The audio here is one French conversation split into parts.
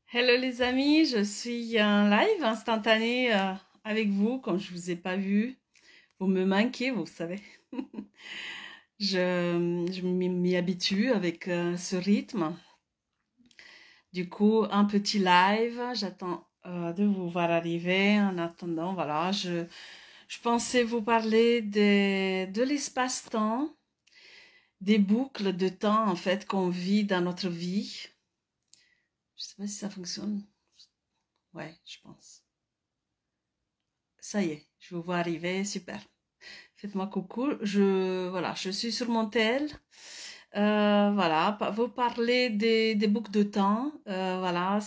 Hello les amis, je suis en live instantané avec vous, comme je vous ai pas vu. Vous me manquez, vous savez. Je m'y habitue avec ce rythme. Du coup, un petit live, j'attends de vous voir arriver. En attendant, voilà, je pensais vous parler de l'espace-temps, des boucles de temps en fait qu'on vit dans notre vie. Je sais pas si ça fonctionne. Ouais, je pense. Ça y est, je vous vois arriver, super. Faites-moi coucou. Voilà, je suis sur mon tel. Voilà, vous parler des boucles de temps. Voilà,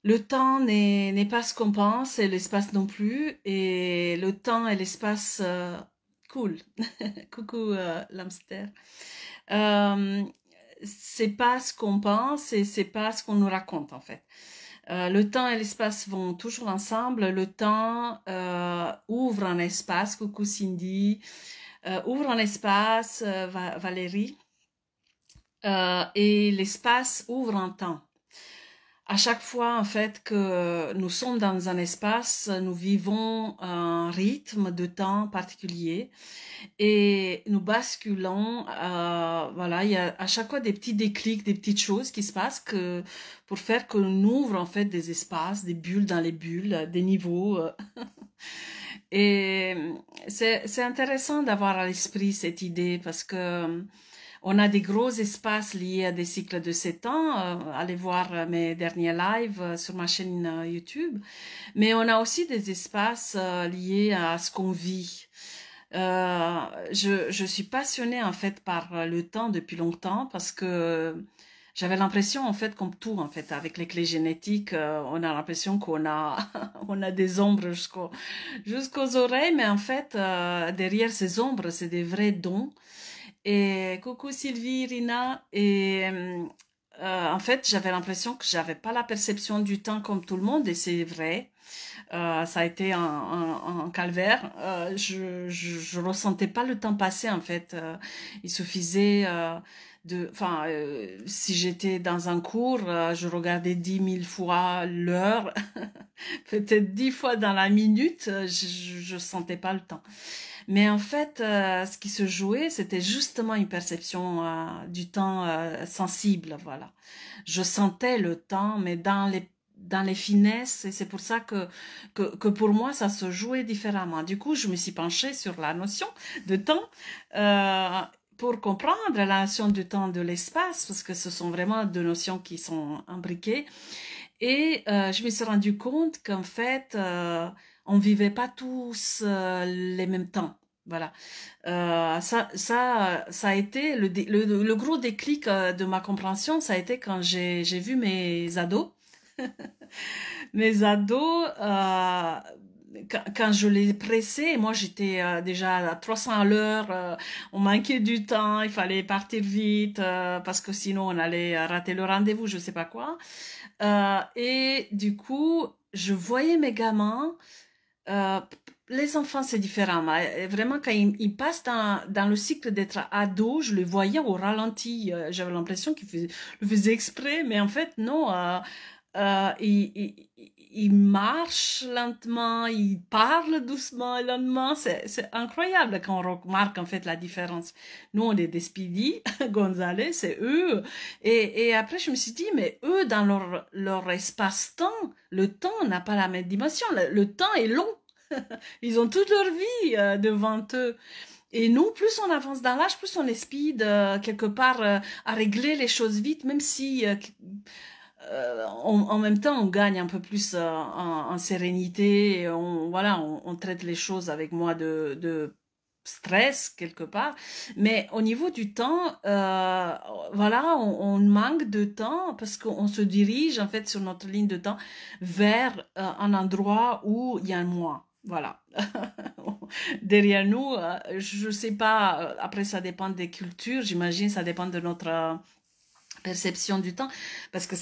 le temps n'est pas ce qu'on pense et l'espace non plus. Et le temps et l'espace, cool. Coucou l'hamster. Euh, c'est pas ce qu'on pense et c'est pas ce qu'on nous raconte en fait. Le temps et l'espace vont toujours ensemble. Le temps ouvre un espace, coucou Cindy, ouvre un espace, Valérie, et l'espace ouvre un temps. À chaque fois, en fait, que nous sommes dans un espace, nous vivons un rythme de temps particulier et nous basculons. Voilà, il y a à chaque fois des petits déclics, des petites choses qui se passent pour faire que l'on ouvre en fait des espaces, des bulles dans les bulles, des niveaux. Et c'est intéressant d'avoir à l'esprit cette idée parce que on a des gros espaces liés à des cycles de 7 ans. Allez voir mes derniers lives sur ma chaîne YouTube. Mais on a aussi des espaces liés à ce qu'on vit. Je suis passionnée en fait par le temps depuis longtemps parce que j'avais l'impression en fait comme tout en fait avec les clés génétiques on a l'impression qu'on a on a des ombres jusqu'aux oreilles mais en fait derrière ces ombres c'est des vrais dons et coucou Sylvie, Irina et en fait j'avais l'impression que j'avais pas la perception du temps comme tout le monde et c'est vrai. Ça a été un calvaire. Je ressentais pas le temps passer en fait. Il suffisait si j'étais dans un cours, je regardais 10 000 fois l'heure, peut-être 10 fois dans la minute. Je sentais pas le temps. Mais en fait, ce qui se jouait, c'était justement une perception du temps sensible. Voilà, je sentais le temps, mais dans les finesses, et c'est pour ça que pour moi, ça se jouait différemment. Du coup, je me suis penchée sur la notion de temps euh, pour comprendre la notion du temps de l'espace, parce que ce sont vraiment deux notions qui sont imbriquées. Et je me suis rendu compte qu'en fait, on vivait pas tous les mêmes temps. Voilà. Ça a été le gros déclic de ma compréhension, ça a été quand j'ai vu mes ados. Mes ados, quand je les pressais, moi j'étais déjà à 300 à l'heure, on manquait du temps, il fallait partir vite parce que sinon on allait rater le rendez-vous, je sais pas quoi. Et du coup, je voyais mes gamins. euh, les enfants, c'est différent. Mais vraiment, quand ils passent dans le cycle d'être ado, je les voyais au ralenti. J'avais l'impression qu'ils le faisaient exprès, mais en fait, non. Il marche lentement, il parle doucement et lentement. C'est incroyable quand on remarque en fait la différence. Nous, on est des Speedy, Gonzalez, c'est eux. Et après, je me suis dit, mais eux, dans leur espace-temps, le temps n'a pas la même dimension. Le temps est long. Ils ont toute leur vie devant eux. Et nous, plus on avance dans l'âge, plus on est speed, quelque part, à régler les choses vite, même si en même temps, on gagne un peu plus en sérénité. Et voilà, on traite les choses avec moins de stress quelque part. Mais au niveau du temps, voilà, on manque de temps parce qu'on se dirige en fait sur notre ligne de temps vers un endroit où il y a un moi. Voilà. Derrière nous, je sais pas, après ça dépend des cultures, j'imagine, ça dépend de notre perception du temps, parce que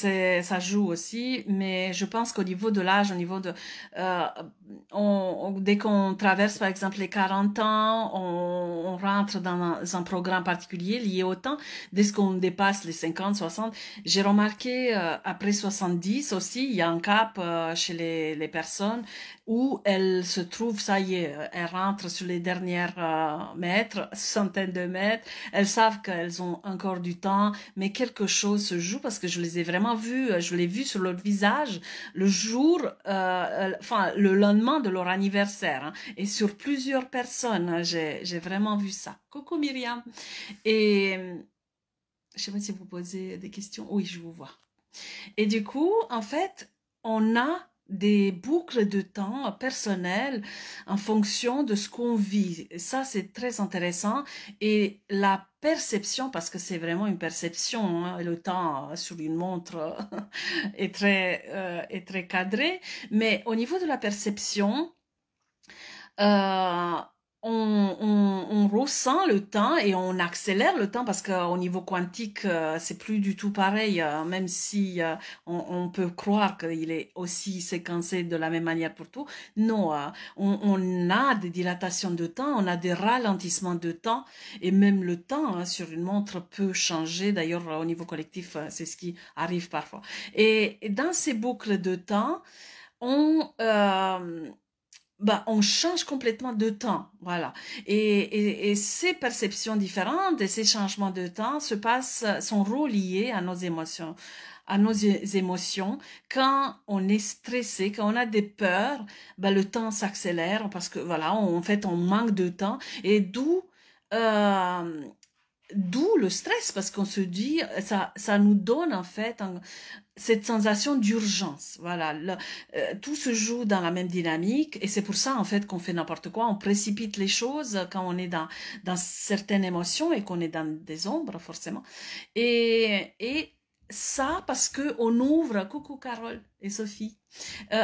ça joue aussi, mais je pense qu'au niveau de l'âge, au niveau de euh, dès qu'on traverse par exemple les 40 ans, on rentre dans un programme particulier lié au temps. Dès qu'on dépasse les 50, 60, j'ai remarqué après 70 aussi, il y a un cap chez les personnes où elles se trouvent, ça y est, elles rentrent sur les dernières mètres, centaines de mètres, elles savent qu'elles ont encore du temps, mais quelque chose se joue parce que je les ai vraiment vues, je l'ai vu sur leur visage le jour, enfin le lendemain de leur anniversaire, hein, et sur plusieurs personnes, hein, j'ai vraiment vu ça. Coucou Myriam. Et je sais pas si vous posez des questions. Oui, je vous vois. Et du coup, en fait, on a des boucles de temps personnelles en fonction de ce qu'on vit. Et ça, c'est très intéressant. Et la perception, parce que c'est vraiment une perception, hein, le temps sur une montre est très cadré, mais au niveau de la perception, euh, on ressent le temps et on accélère le temps parce qu'au niveau quantique, c'est plus du tout pareil, même si on peut croire qu'il est aussi séquencé de la même manière pour tout. Non, on a des dilatations de temps, on a des ralentissements de temps et même le temps, hein, sur une montre peut changer. D'ailleurs, au niveau collectif, c'est ce qui arrive parfois. Et dans ces boucles de temps, on... bah, on change complètement de temps, voilà. Et ces perceptions différentes et ces changements de temps sont reliés à nos émotions. À nos émotions, quand on est stressé, quand on a des peurs, bah, le temps s'accélère parce que voilà, en fait, on manque de temps et euh, d'où le stress parce qu'on se dit, ça nous donne en fait cette sensation d'urgence. Voilà, tout se joue dans la même dynamique et c'est pour ça en fait qu'on fait n'importe quoi. On précipite les choses quand on est dans certaines émotions et qu'on est dans des ombres forcément. Et ça parce que on ouvre, coucou Carole et Sophie,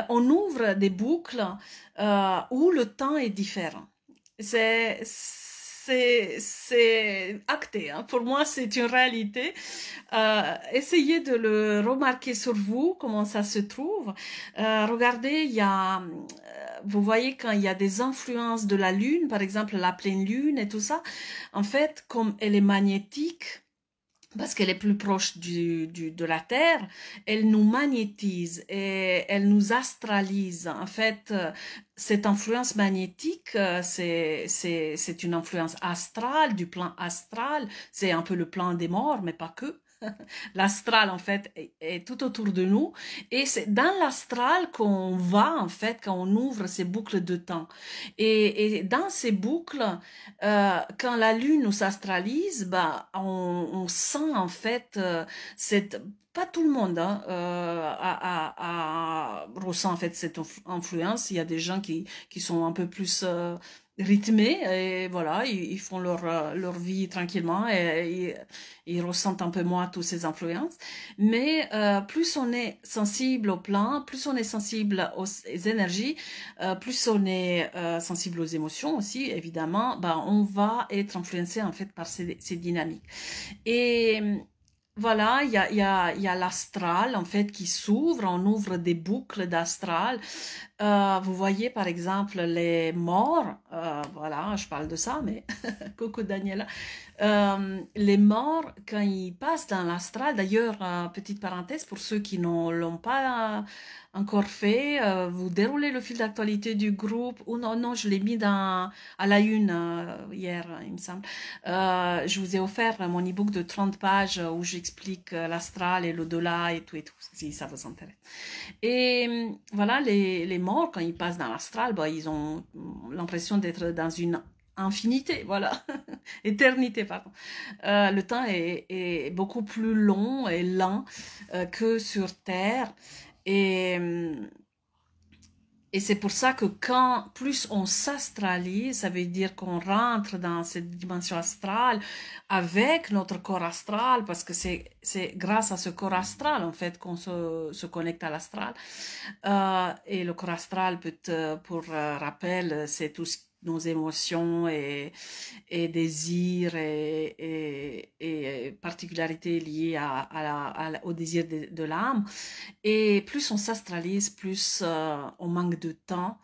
on ouvre des boucles où le temps est différent. C'est acté, hein. Pour moi, c'est une réalité. Essayez de le remarquer sur vous, comment ça se trouve. Regardez, vous voyez quand il y a des influences de la Lune, par exemple la pleine Lune et tout ça, en fait, comme elle est magnétique, parce qu'elle est plus proche de la Terre, elle nous magnétise et elle nous astralise. En fait, cette influence magnétique, c'est une influence astrale, du plan astral. C'est un peu le plan des morts, mais pas que. L'astral, en fait, est tout autour de nous. Et c'est dans l'astral qu'on va, en fait, quand on ouvre ces boucles de temps. Et dans ces boucles, quand la Lune nous astralise, bah, on sent, en fait, pas tout le monde hein, ressent en fait cette influence. Il y a des gens qui sont un peu plus rythmés et voilà, ils font leur vie tranquillement et ils ressentent un peu moins toutes ces influences. Mais plus on est sensible au plan, plus on est sensible aux énergies, plus on est sensible aux émotions aussi, évidemment, ben, on va être influencé en fait par ces dynamiques. Et voilà, il y a l'astral en fait qui s'ouvre, on ouvre des boucles d'astral. Vous voyez par exemple les morts, voilà, je parle de ça, mais coucou Daniela. Les morts, quand ils passent dans l'astral, d'ailleurs, petite parenthèse, pour ceux qui ne l'ont pas encore fait, vous déroulez le fil d'actualité du groupe, ou non, non, je l'ai mis à la une hier, il me semble. Je vous ai offert mon e-book de 30 pages où j'explique l'astral et l'au-delà et tout, si ça vous intéresse. Et voilà, les morts, quand ils passent dans l'astral, bah, ils ont l'impression d'être dans une infinité, voilà, éternité, pardon. Le temps est beaucoup plus long et lent que sur Terre. Et, et c'est pour ça que quand plus on s'astralise, ça veut dire qu'on rentre dans cette dimension astrale avec notre corps astral, parce que c'est grâce à ce corps astral en fait qu'on se connecte à l'astral. Et le corps astral, pour rappel, c'est tout ce nos émotions et désirs et particularités liées au désir de l'âme. Et plus on s'astralise, plus on manque de temps.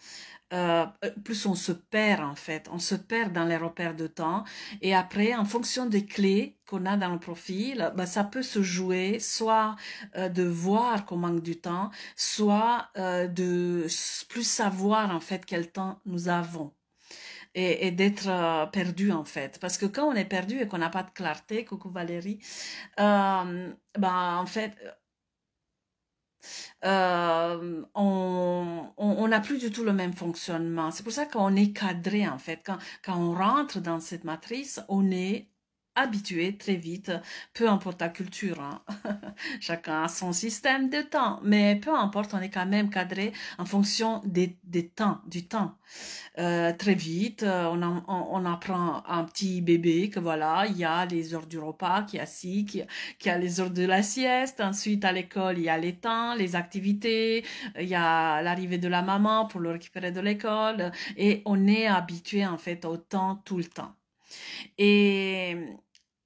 Plus on se perd en fait, on se perd dans les repères de temps et après en fonction des clés qu'on a dans le profil, ben, ça peut se jouer soit de voir qu'on manque du temps, soit de plus savoir en fait quel temps nous avons et d'être perdu en fait. Parce que quand on est perdu et qu'on n'a pas de clarté, coucou Valérie, ben en fait on n'a plus du tout le même fonctionnement. C'est pour ça qu'on est cadré en fait. Quand on rentre dans cette matrice, on est habitué très vite, peu importe la culture, hein. Chacun a son système de temps, mais peu importe, on est quand même cadré en fonction des temps, du temps. Très vite, on apprend un petit bébé que voilà, il y a les heures du repas, qui a ci, qui a les heures de la sieste. Ensuite, à l'école, il y a les temps, les activités, il y a l'arrivée de la maman pour le récupérer de l'école. Et on est habitué en fait au temps tout le temps. Et,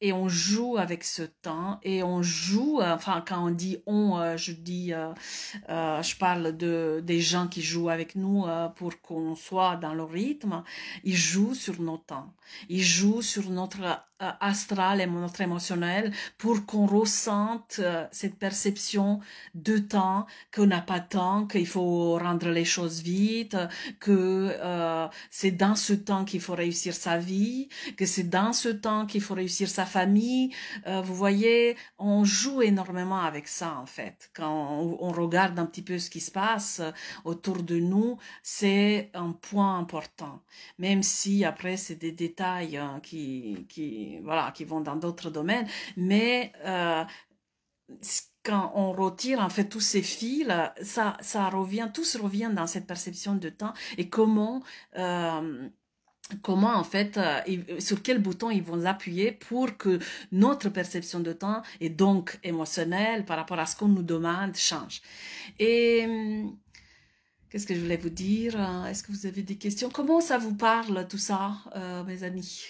et on joue avec ce temps et on joue, enfin quand on dit on, je parle des gens qui jouent avec nous pour qu'on soit dans le rythme, ils jouent sur nos temps, ils jouent sur notre astral et notre émotionnel pour qu'on ressente cette perception de temps, qu'on n'a pas de temps, qu'il faut rendre les choses vite, que c'est dans ce temps qu'il faut réussir sa vie, que c'est dans ce temps qu'il faut réussir sa famille. Vous voyez, on joue énormément avec ça en fait. Quand on regarde un petit peu ce qui se passe autour de nous, c'est un point important. Même si après c'est des détails voilà, qui vont dans d'autres domaines, mais quand on retire en fait tous ces fils, ça revient, tout se revient dans cette perception de temps et comment en fait, sur quel bouton ils vont appuyer pour que notre perception de temps et donc émotionnelle par rapport à ce qu'on nous demande change. Et qu'est-ce que je voulais vous dire? Est-ce que vous avez des questions? Comment ça vous parle tout ça, mes amis?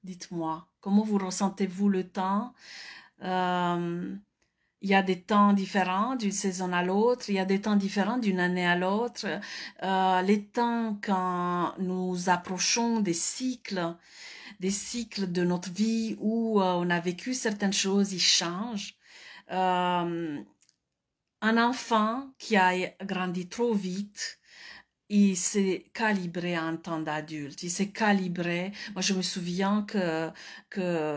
Dites-moi, comment vous ressentez-vous le temps? Il y a des temps différents d'une saison à l'autre, il y a des temps différents d'une année à l'autre. Les temps quand nous approchons des cycles de notre vie où on a vécu certaines choses, ils changent. Un enfant qui a grandi trop vite, il s'est calibré à un temps d'adulte, il s'est calibré. Moi, je me souviens que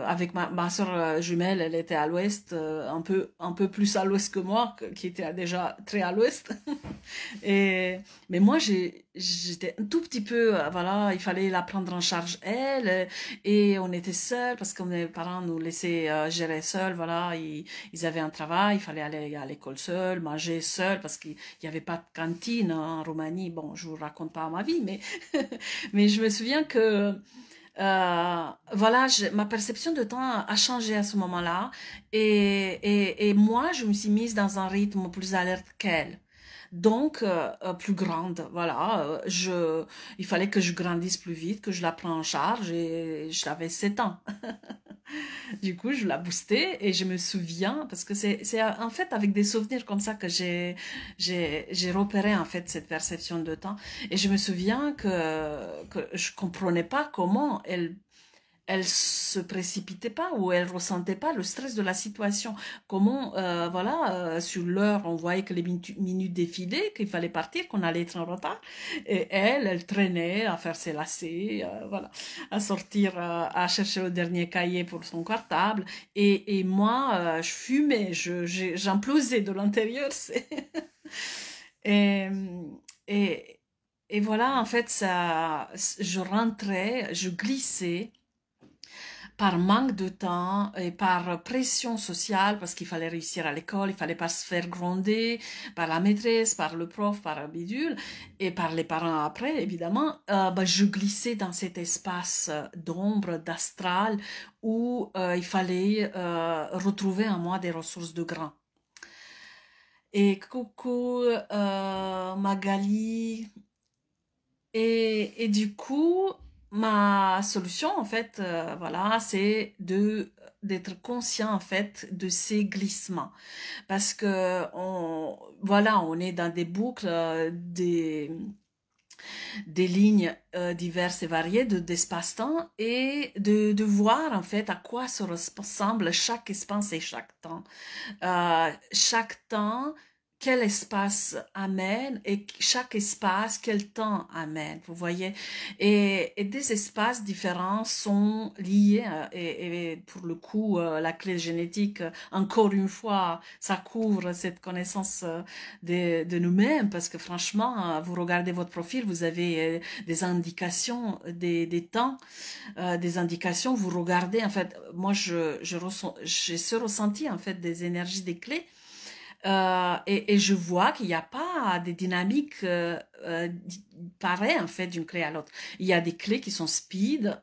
avec ma soeur jumelle, elle était à l'ouest, un peu plus à l'ouest que moi, qui était déjà très à l'ouest. Mais moi, j'étais un tout petit peu, voilà, il fallait la prendre en charge elle, et on était seuls parce que mes parents nous laissaient gérer seuls, voilà, ils avaient un travail, il fallait aller à l'école seul, manger seul parce qu'il n'y avait pas de cantine en Roumanie. Bon, je vous raconte pas ma vie, mais, mais je me souviens que voilà, ma perception de temps a changé à ce moment-là et moi, je me suis mise dans un rythme plus alerte qu'elle. Donc, plus grande, voilà, il fallait que je grandisse plus vite, que je la prenne en charge et j'avais 7 ans. Du coup, je la boostais et je me souviens, parce que c'est en fait avec des souvenirs comme ça que j'ai repéré en fait cette perception de temps. Et je me souviens que je comprenais pas comment elle se précipitait pas ou elle ressentait pas le stress de la situation. Comment, voilà, sur l'heure, on voyait que les minutes défilaient, qu'il fallait partir, qu'on allait être en retard. Et elle traînait à faire ses lacets, voilà, à sortir, à chercher le dernier cahier pour son cartable. Et moi, je fumais, j'implosais de l'intérieur. Et, et, et voilà, en fait, ça, je rentrais, je glissais par manque de temps et par pression sociale, parce qu'il fallait réussir à l'école, il fallait pas se faire gronder par la maîtresse, par le prof, par un bidule, et par les parents après, évidemment, je glissais dans cet espace d'ombre, d'astral, où il fallait retrouver en moi des ressources de grain. Et coucou Magali. Et du coup, ma solution, en fait, voilà, c'est d'être conscient, en fait, de ces glissements. Parce que, voilà, on est dans des boucles, des lignes diverses et variées d'espace-temps et de voir, en fait, à quoi se ressemble chaque espace et chaque temps. Chaque temps, quel espace amène et chaque espace, quel temps amène, vous voyez. Et des espaces différents sont liés et pour le coup, la clé génétique, encore une fois, ça couvre cette connaissance de nous-mêmes parce que franchement, vous regardez votre profil, vous avez des indications, des temps, des indications, vous regardez, en fait, moi, j'ai ce ressenti, en fait, des énergies des clés, et je vois qu'il n'y a pas des dynamiques pareilles, en fait, d'une clé à l'autre. Il y a des clés qui sont speed,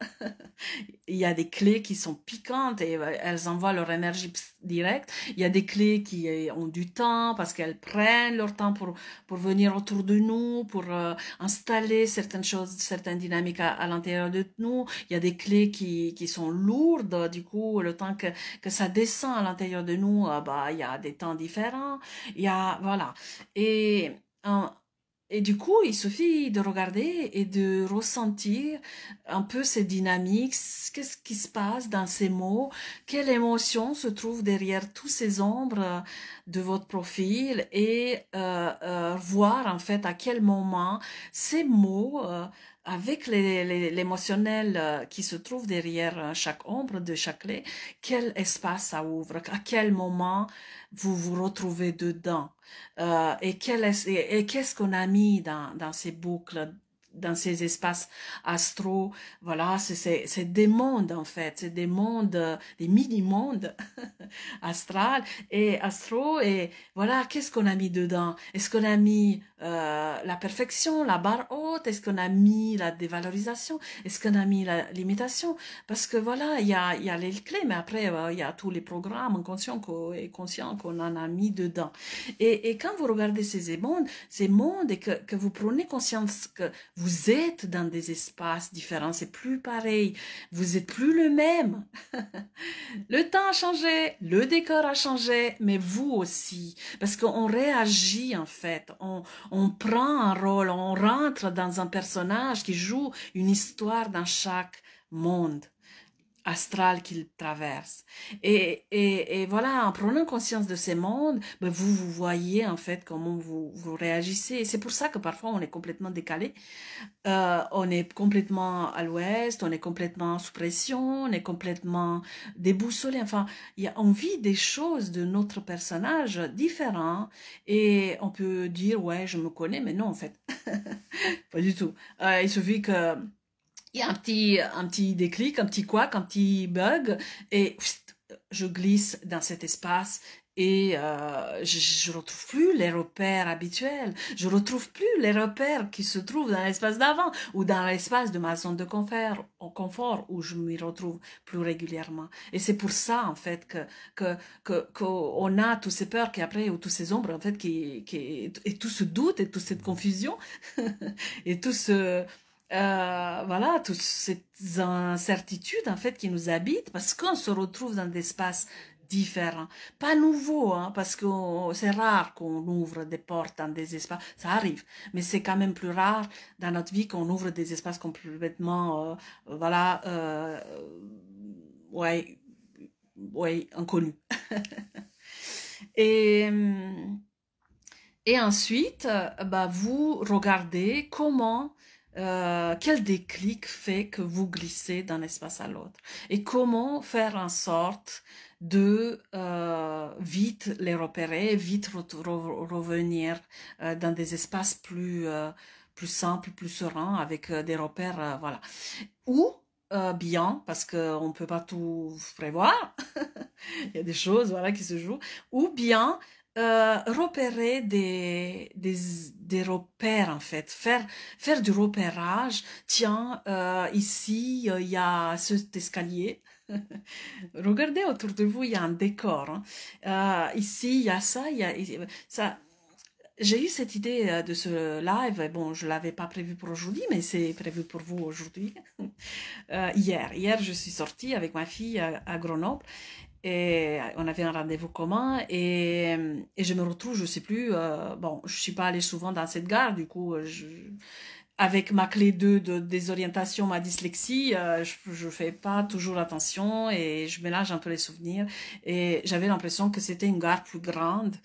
il y a des clés qui sont piquantes et elles envoient leur énergie directe. Il y a des clés qui ont du temps parce qu'elles prennent leur temps pour venir autour de nous, pour installer certaines choses, certaines dynamiques à l'intérieur de nous. Il y a des clés qui sont lourdes, du coup, le temps que ça descend à l'intérieur de nous, bah, il y a des temps différents. Il y a, voilà. Et, euh, et du coup, il suffit de regarder et de ressentir un peu ces dynamiques, qu'est-ce qui se passe dans ces mots, quelle émotion se trouve derrière tous ces ombres de votre profil et voir en fait à quel moment ces mots, avec l'émotionnel qui se trouve derrière chaque ombre de chaque clé, quel espace ça ouvre, à quel moment vous vous retrouvez dedans. Et qu'est-ce qu'on a mis dans ces boucles, dans ces espaces astraux, voilà, c'est des mondes en fait, c'est des mondes, des mini-mondes astro, et voilà, qu'est-ce qu'on a mis dedans? Est-ce qu'on a mis la perfection, la barre haute? Est-ce qu'on a mis la dévalorisation? Est-ce qu'on a mis la limitation? Parce que voilà, il y a les clés, mais après, il y a tous les programmes inconscients et conscients qu'on en a mis dedans. Et quand vous regardez ces mondes et que vous prenez conscience que vous êtes dans des espaces différents, c'est plus pareil, vous êtes plus le même. Le temps a changé, le décor a changé, mais vous aussi. Parce qu'on réagit en fait, on prend un rôle, on rentre dans un personnage qui joue une histoire dans chaque monde astral qu'il traverse. Et voilà, en prenant conscience de ces mondes, ben vous voyez en fait comment vous réagissez. Et c'est pour ça que parfois on est complètement décalé. On est complètement à l'ouest, on est complètement sous pression, on est complètement déboussolé. Enfin, on vit des choses de notre personnage différents et on peut dire, ouais, je me connais, mais non, en fait, pas du tout. Il suffit que il y a un petit déclic, un petit couac, un petit bug, et je glisse dans cet espace et je retrouve plus les repères habituels. Je retrouve plus les repères qui se trouvent dans l'espace d'avant ou dans l'espace de ma zone de confort où je m'y retrouve plus régulièrement. Et c'est pour ça, en fait, qu'on a tous ces peurs qui après, ou tous ces ombres, en fait, et tout ce doute et toute cette confusion et tout ce voilà, toutes ces incertitudes en fait qui nous habitent parce qu'on se retrouve dans des espaces différents, pas nouveaux, hein, parce que c'est rare qu'on ouvre des portes dans des espaces, ça arrive, mais c'est quand même plus rare dans notre vie qu'on ouvre des espaces complètement, voilà, ouais, ouais, inconnus. Et et ensuite, bah, vous regardez comment, quel déclic fait que vous glissez d'un espace à l'autre et comment faire en sorte de vite les repérer, vite revenir dans des espaces plus simples, plus sereins, avec des repères, voilà. Ou bien, parce qu'on ne peut pas tout prévoir, il y a des choses voilà, qui se jouent, ou bien repérer des repères en fait, faire du repérage. Tiens, ici, il y a cet escalier. Regardez autour de vous, il y a un décor. Hein. Ici, il y a ça, il y a ça. j'ai eu cette idée de ce live. Et bon, je l'avais pas prévu pour aujourd'hui, mais c'est prévu pour vous aujourd'hui. Hier, je suis sortie avec ma fille à Grenoble et on avait un rendez-vous commun et je me retrouve, je sais plus, bon, je suis pas allée souvent dans cette gare, du coup, avec ma clé 2 de désorientation, ma dyslexie, je fais pas toujours attention et je mélange un peu les souvenirs et j'avais l'impression que c'était une gare plus grande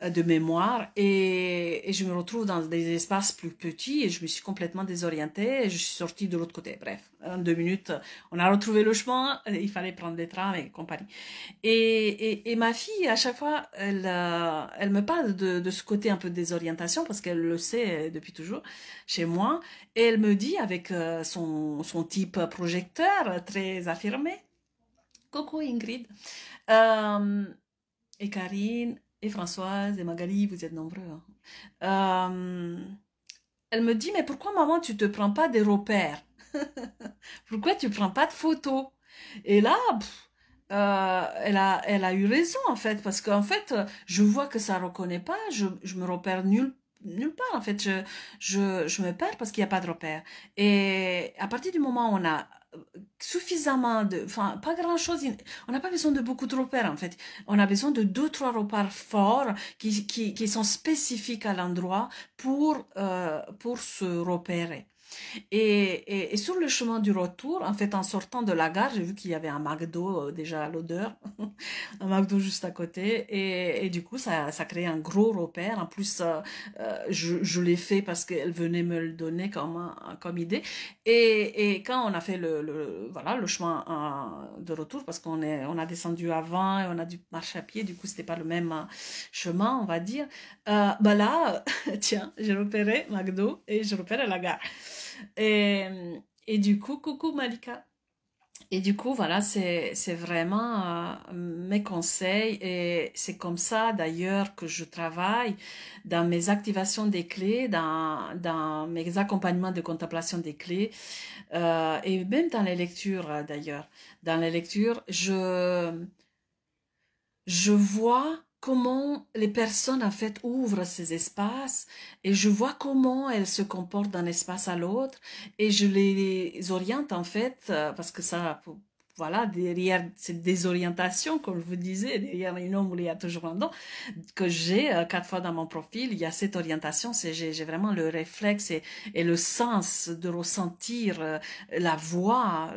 de mémoire et je me retrouve dans des espaces plus petits et je me suis complètement désorientée et je suis sortie de l'autre côté. Bref, en 2 minutes, on a retrouvé le chemin, il fallait prendre des trams et compagnie. Et ma fille, à chaque fois, elle me parle de ce côté un peu de désorientation parce qu'elle le sait depuis toujours chez moi et elle me dit avec son type projecteur très affirmé, Coucou Ingrid. Euh, et Karine, et Françoise, et Magali, vous êtes nombreux, hein. Elle me dit, mais pourquoi maman, tu te prends pas des repères? Pourquoi tu prends pas de photos? Et là, elle a eu raison en fait, parce qu'en fait, je vois que ça reconnaît pas, je me repère nulle part en fait, je me perds parce qu'il n'y a pas de repère. Et à partir du moment où on a suffisamment de, enfin, pas grand-chose, on n'a pas besoin de beaucoup de repères en fait. On a besoin de deux, trois repères forts qui sont spécifiques à l'endroit pour se repérer. Et sur le chemin du retour, en fait, en sortant de la gare, j'ai vu qu'il y avait un McDo déjà à l'odeur, un McDo juste à côté, et du coup, ça crée un gros repère. En plus, je l'ai fait parce qu'elle venait me le donner comme idée. Et quand on a fait voilà, le chemin de retour, parce on a descendu avant et on a dû marcher à pied, du coup, c'était pas le même chemin, on va dire. Bah là, tiens, j'ai repéré McDo et j'ai repéré la gare. Et, et du coup, coucou Malika. Et du coup, voilà, c'est vraiment mes conseils et c'est comme ça d'ailleurs que je travaille dans mes activations des clés, dans mes accompagnements de contemplation des clés et même dans les lectures d'ailleurs. Dans les lectures, je vois comment les personnes en fait ouvrent ces espaces et je vois comment elles se comportent d'un espace à l'autre et je les oriente en fait parce que ça voilà derrière cette désorientation comme je vous disais derrière une ombre il y a toujours un don que j'ai 4 fois dans mon profil il y a cette orientation c'est j'ai vraiment le réflexe et le sens de ressentir la voix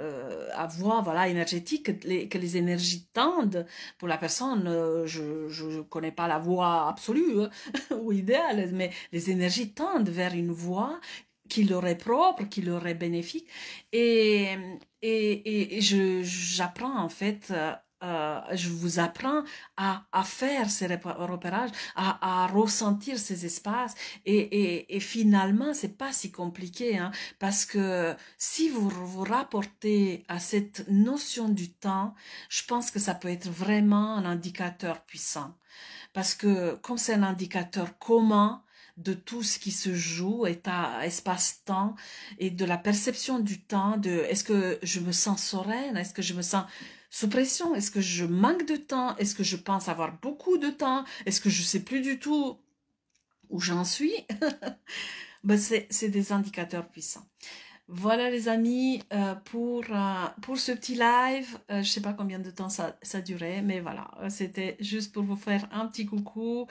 à voix voilà énergétique que les énergies tendent pour la personne, je connais pas la voie absolue hein, ou idéale, mais les énergies tendent vers une voie qui leur est propre, qui leur est bénéfique. Et, j'apprends en fait, je vous apprends à faire ces repérages, à ressentir ces espaces. Et finalement, c'est pas si compliqué, hein, parce que si vous vous rapportez à cette notion du temps, je pense que ça peut être vraiment un indicateur puissant. Parce que comme c'est un indicateur commun de tout ce qui se joue, état, espace-temps, et de la perception du temps, de est-ce que je me sens sereine, est-ce que je me sens sous pression, est-ce que je manque de temps, est-ce que je pense avoir beaucoup de temps, est-ce que je sais plus du tout où j'en suis, ben c'est des indicateurs puissants. Voilà les amis pour ce petit live. Je sais pas combien de temps ça durait, mais voilà, c'était juste pour vous faire un petit coucou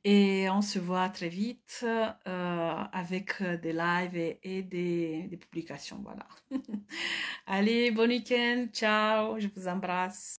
et on se voit très vite avec des lives et des publications. Voilà. Allez, bon week-end, ciao, je vous embrasse.